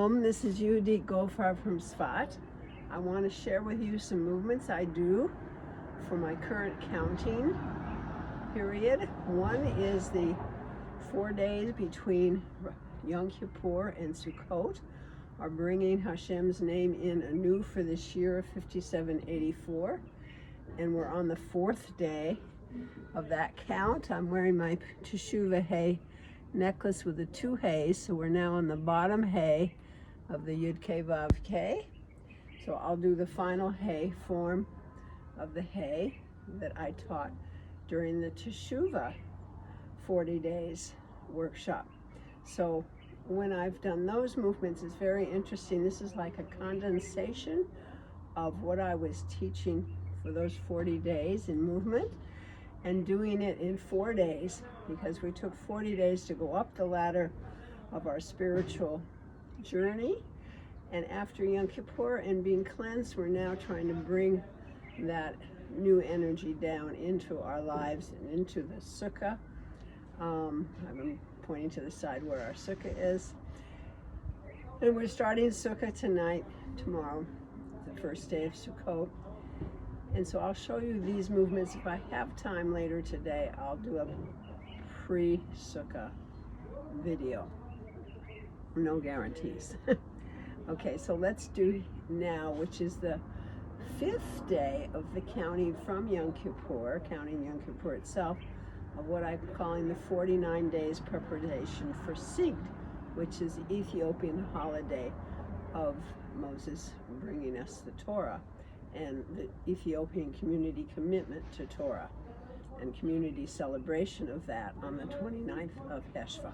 Shalom, this is Yehudit Gofar from Tzfat. I want to share with you some movements I do for my current counting period. One is the 4 days between Yom Kippur and Sukkot are bringing HaShem's name in anew for this year of 5784. And we're on the 4th day of that count. I'm wearing my Teshuvah hay necklace with the 2 hays, so we're now on the bottom hay of the Yud K Vav K. So I'll do the final hay form of the hay that I taught during the Teshuvah 40 days workshop. So when I've done those movements, it's very interesting. This is like a condensation of what I was teaching for those 40 days in movement, and doing it in 4 days, because we took 40 days to go up the ladder of our spiritual journey. And after Yom Kippur and being cleansed, we're now trying to bring that new energy down into our lives and into the sukkah. I'm pointing to the side where our sukkah is. And we're starting sukkah tonight, tomorrow, the first day of Sukkot. And so I'll show you these movements. If I have time later today, I'll do a pre-sukkah video. No guarantees. Okay, so let's do now, which is the 5th day of the counting from Yom Kippur, counting Yom Kippur itself, of what I'm calling the 49 days preparation for Sigd, which is the Ethiopian holiday of Moses bringing us the Torah, and the Ethiopian community commitment to Torah and community celebration of that on the 29th of Cheshvan.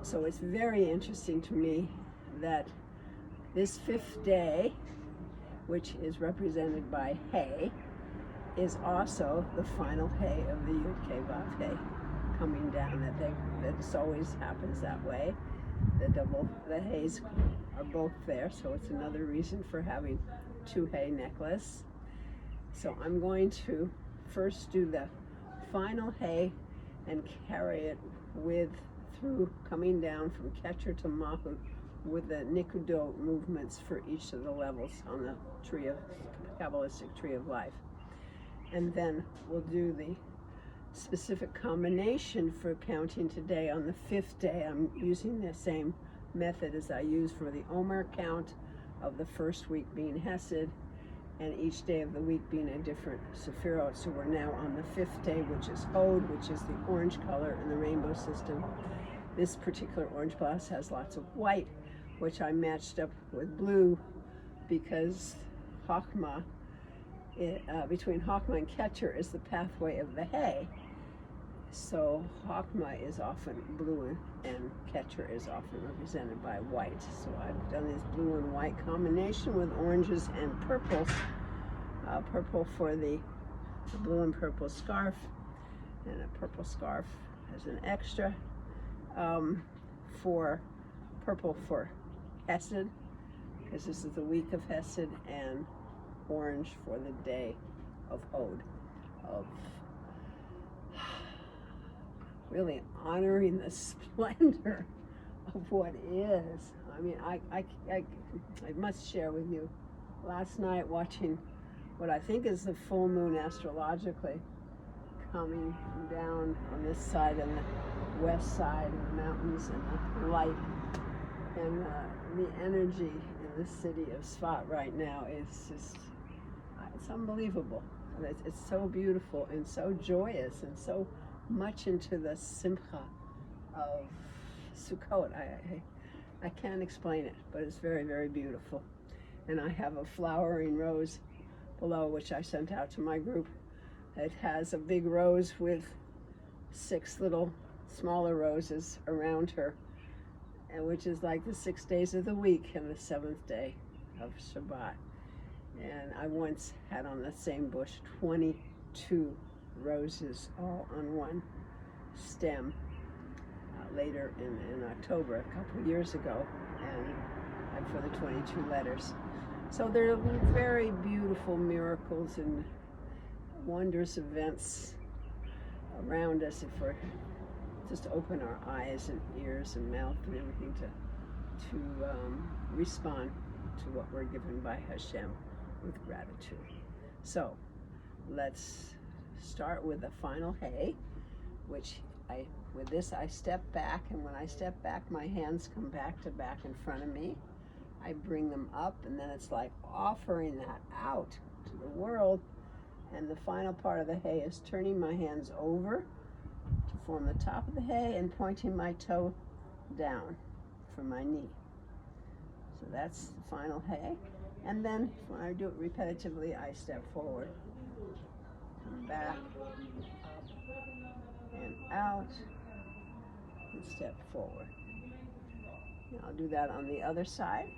So it's very interesting to me that this 5th day, which is represented by hay, is also the final hay of the Yud K Vav hay coming down. That always happens that way. The hays are both there, so it's another reason for having 2 hay necklace. So I'm going to first do the final hay and carry it through coming down from Keter to Malkhut with the nikudot movements for each of the levels on the Kabbalistic Tree of Life. And then we'll do the specific combination for counting today on the 5th day. I'm using the same method as I use for the Omer count, of the first week being Chesed, and each day of the week being a different Sephirot. So we're now on the 5th day, which is Hod, which is the orange color in the rainbow system. This particular orange blouse has lots of white, which I matched up with blue, because Chokhmah, between Chokhmah and Keter is the pathway of the hay. So Chokhmah is often blue and Keter is often represented by white. So I've done this blue and white combination with oranges and purples. Purple for the blue and purple scarf, and a purple scarf as an extra. For purple for Chesed, because this is the week of Chesed, and orange for the day of Hod, of really honoring the splendor of what is. I mean, I must share with you, last night watching what I think is the full moon astrologically coming down on this side and the west side of the mountains, and the light and the energy in the city of Tzfat right now is just, it's unbelievable. It's so beautiful and so joyous and so much into the simcha of Sukkot. I can't explain it, but it's very, very beautiful. And I have a flowering rose below, which I sent out to my group. It has a big rose with 6 little smaller roses around her, and which is like the 6 days of the week and the 7th day of Shabbat. And I once had on the same bush 22 roses all on one stem later in October, a couple of years ago, and for the 22 letters. So there are very beautiful miracles and wondrous events around us if we're just open our eyes and ears and mouth and everything to to respond to what we're given by HaShem with gratitude. So let's start with the final hay, which with this I step back, and when I step back, my hands come back to back in front of me. I bring them up, and then it's like offering that out to the world. And the final part of the hay is turning my hands over to form the top of the hay and pointing my toe down from my knee. So that's the final hay. And then when I do it repetitively, I step forward, come back, up and out, and step forward. And I'll do that on the other side.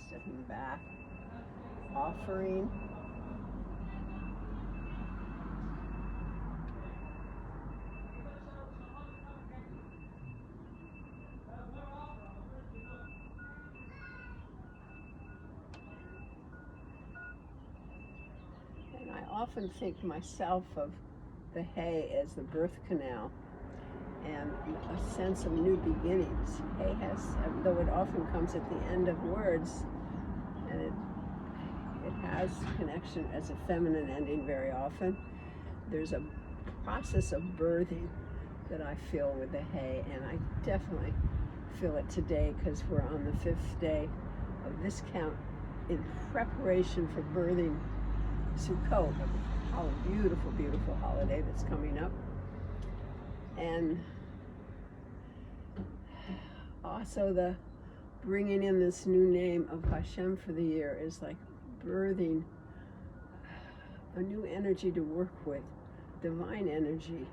Stepping back, offering, and I often think myself of the hay as the birth canal and a sense of new beginnings. Hay has, though it often comes at the end of words, and it has connection as a feminine ending very often. There's a process of birthing that I feel with the hay, and I definitely feel it today because we're on the 5th day of this count in preparation for birthing Sukkot, a beautiful, beautiful holiday that's coming up. And also the bringing in this new name of HaShem for the year is like birthing a new energy to work with, divine energy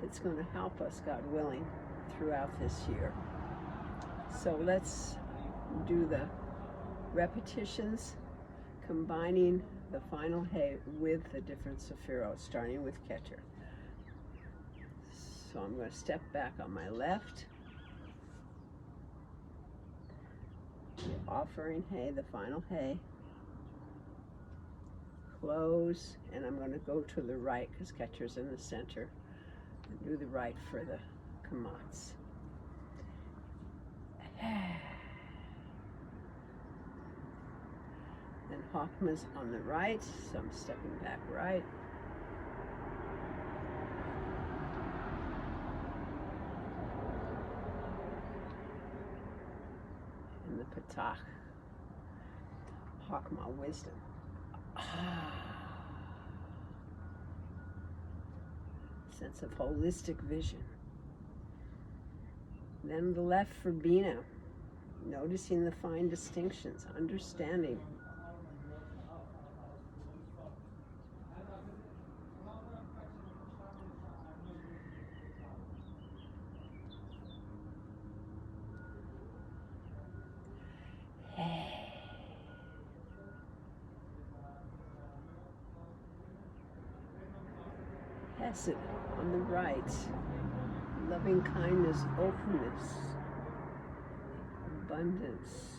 that's going to help us, God willing, throughout this year. So let's do the repetitions, combining the final hay with the different sephirot, starting with Keter. So I'm going to step back on my left, the offering hay, the final hay, close, and I'm going to go to the right because Keter's in the center, and do the right for the Kamatz. And Chokmah's on the right, so I'm stepping back right. And the Patach, Chokmah, wisdom. Sense of holistic vision. Then the left for Bina, noticing the fine distinctions, understanding. Chesed on the right, loving kindness, openness, abundance.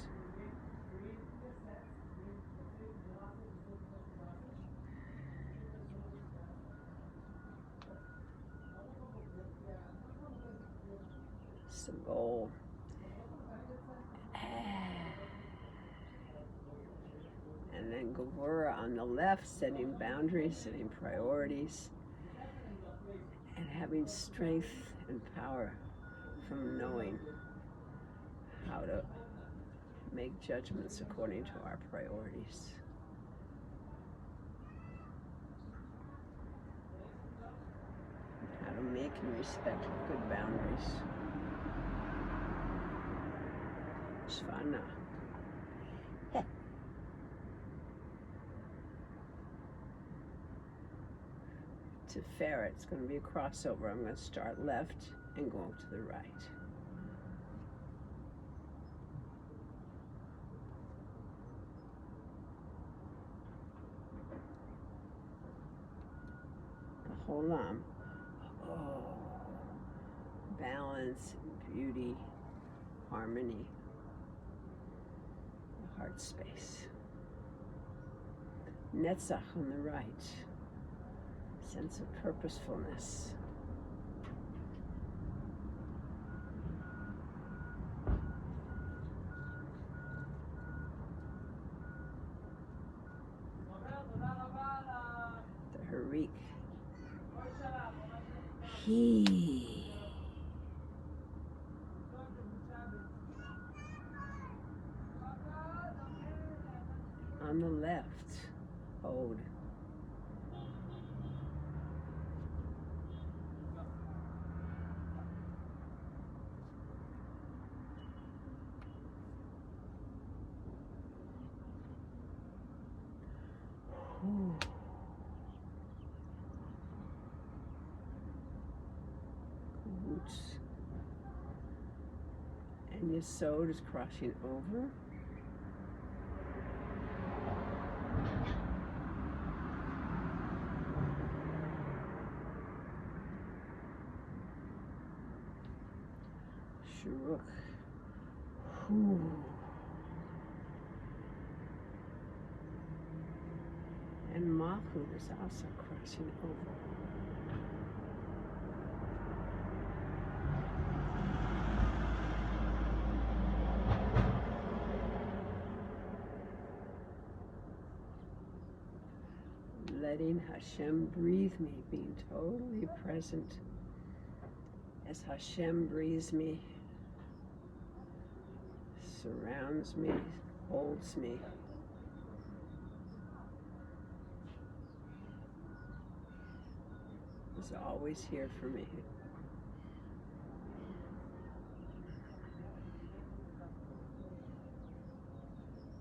Segol. And then Gevurah on the left, setting boundaries, setting priorities, and having strength and power from knowing how to make judgments according to our priorities. How to make and respect good boundaries. Cheshvan. To ferret, it's going to be a crossover. I'm going to start left and go to the right. The Holam. Oh, balance, beauty, harmony, the heart space. Netzach on the right. Sense of purposefulness. Greek. He. On the left, Hod. Ooh. Kubutz. And Yesod is crossing over. Shuruk. Ooh. And Malkhut is also crossing over. Letting HaShem breathe me, being totally present as HaShem breathes me, surrounds me, holds me. Is always here for me.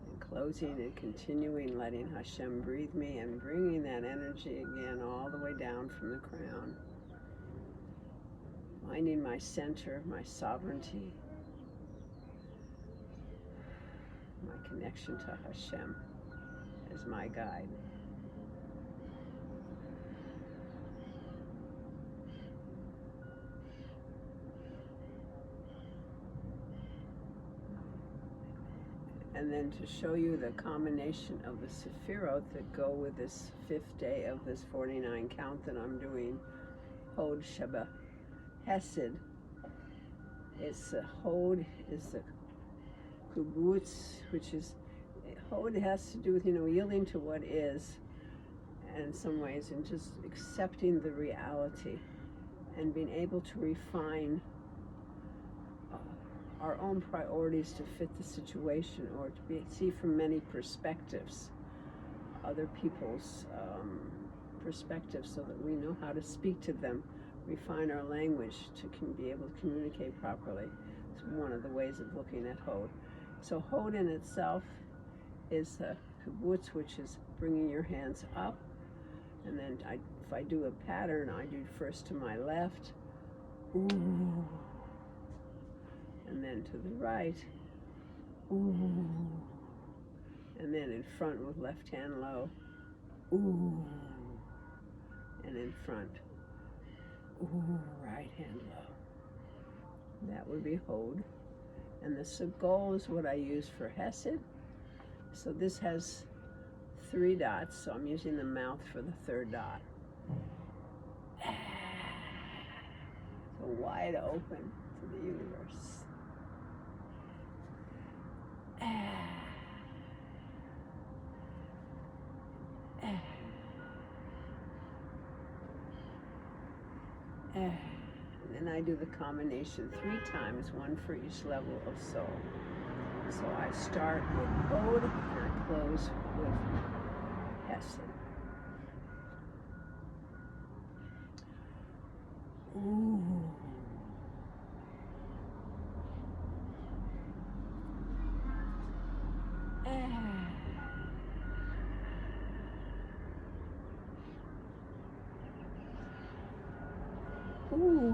And closing and continuing, letting HaShem breathe me and bringing that energy again all the way down from the crown. Finding my center, my sovereignty, my connection to HaShem as my guide. And then to show you the combination of the Sephirot that go with this 5th day of this 49 count that I'm doing, Hod Sheba Chesed. It's Hod is the Kubutz, which is, Hod has to do with, yielding to what is, and in some ways, and just accepting the reality and being able to refine our own priorities to fit the situation, or to see from many perspectives, other people's perspectives, so that we know how to speak to them, refine our language to be able to communicate properly. It's one of the ways of looking at Hod. So Hod in itself is the Kubutz, which is bringing your hands up, and then if I do a pattern, I do first to my left, ooh, and then to the right, ooh, and then in front with left hand low, ooh, and in front, ooh, right hand low. That would be Hod. And the Segol is what I use for Chesed. So this has 3 dots, so I'm using the mouth for the 3rd dot. So wide open to the universe. And then I do the combination 3 times, 1 for each level of soul. So I start with Hod and I close with Chesed. Ooh. Ooh.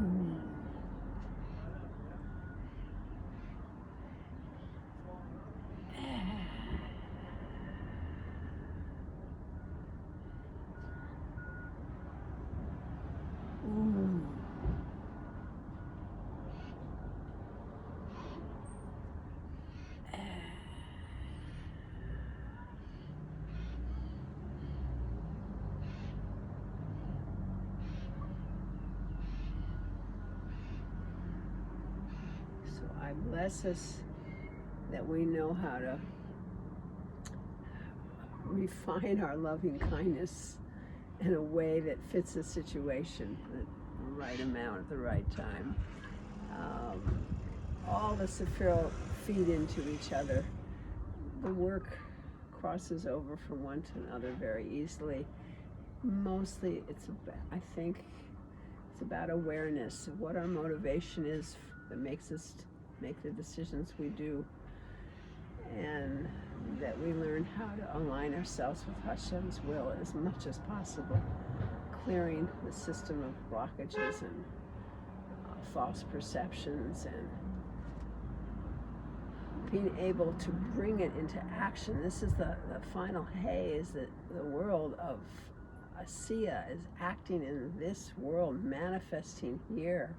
Ooh. I bless us that we know how to refine our loving kindness in a way that fits the situation, the right amount at the right time. All the Sephirot feed into each other. The work crosses over from one to another very easily. Mostly, I think it's about awareness of what our motivation is that makes us make the decisions we do, and that we learn how to align ourselves with HaShem's will as much as possible, clearing the system of blockages and false perceptions, and being able to bring it into action. This is the final hay, is that the world of Asiya is acting in this world, manifesting here,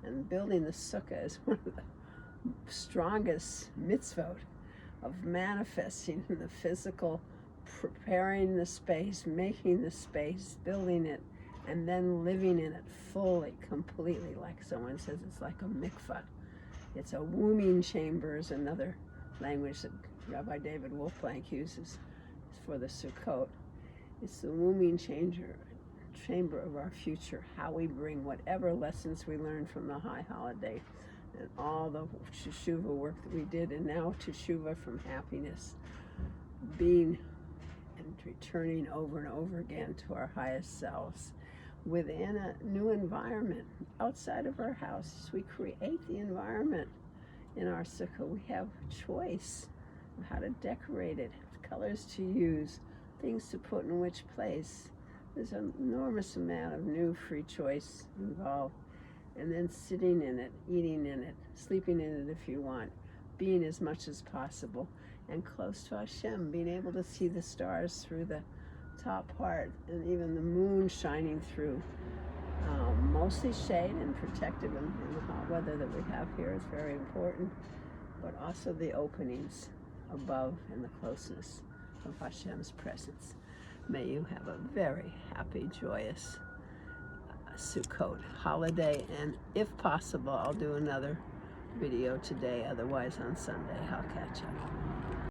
and building the sukkah is one of the strongest mitzvot of manifesting in the physical, preparing the space, making the space, building it, and then living in it fully, completely. Like someone says, it's like a mikvah. It's a wombing chamber, is another language that Rabbi David Wolfblank uses for the Sukkot. It's the wombing chamber of our future, how we bring whatever lessons we learned from the high holiday and all the teshuva work that we did, and now teshuva from happiness, being and returning over and over again to our highest selves within a new environment outside of our house. We create the environment in our sukkah. We have choice of how to decorate it, colors to use, things to put in which place. There's an enormous amount of new free choice involved. And then sitting in it, eating in it, sleeping in it if you want, being as much as possible, and close to HaShem, being able to see the stars through the top part, and even the moon shining through. Mostly shade and protective in the hot weather that we have here is very important, but also the openings above and the closeness of HaShem's presence. May you have a very happy, joyous Sukkot holiday, and if possible, I'll do another video today. Otherwise, on Sunday, I'll catch up.